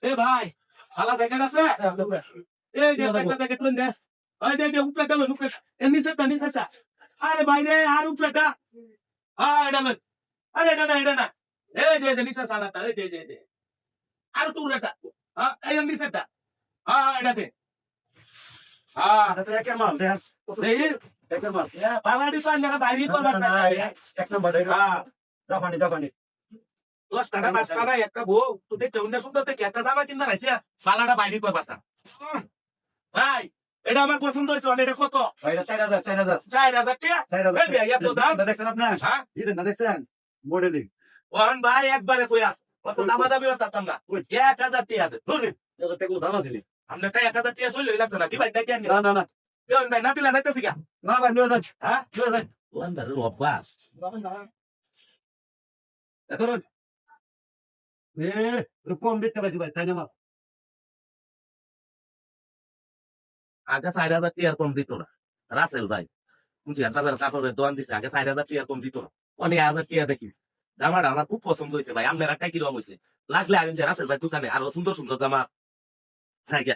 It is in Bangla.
এ ভাই ভালো জ্যাকেট আছে এই যে একটা জ্যাকেট লইন দে ওই দে উপরেটা লইন উপরে এ নিচেটা আরে ভাই রে আর উপরেটা এটা লইন আরে এটা না এই যে নিচে সালাটা এই যে আর তুই এটা এই নিচেটা এটাতে Ada yang mal, deh. এই Ek mas. বাংলাদেশ না বাইরে করবার Ek number deh. Jangan nih. 10 টাকা 5 টাকা একটা বউ তো দেখতে অন্য সুন্দর থেকে একটা জামা কিনতে রাইছে বালাটা বাইরে করবার ভাই এটা আমার পছন্দ হয়েছে এটা কত Ayo, saya dah. 4000 টাকা এই ভাই এত দাম Udah dek senap nih. হ্যাঁ Itu udah dek sen. Modeling. ওহান ভাই একবারে কই আস কত দামাদামি করতাম না 1000 টাকা আছে ধরে Jangan teguh dalam sini. আমরা টাকা 1000 টাকা সইলে লাগছে না কি ভাই দেখেন Nah. দেন ভাই না দিলা যাইতেছি কি Nah, bang, dua. হ্যাঁ Dua. ওহান দা রবাস Turun. Rukun dit coba tanya mal. আগে 4000 টাকা কম দিত না রাসেল ভাই বুঝি বাজার কাপড়ের দোকান দিছে আগে 4000 টাকা কম দিত না অনেক 1000 টাকা দেখি জামাটা আমার খুব পছন্দ হয়েছে ভাই আপনার একটা কিরকম হয়েছে লাগলে আগে রাসেল ভাই দোকানে আরো সুন্দর সুন্দর জামা থাকে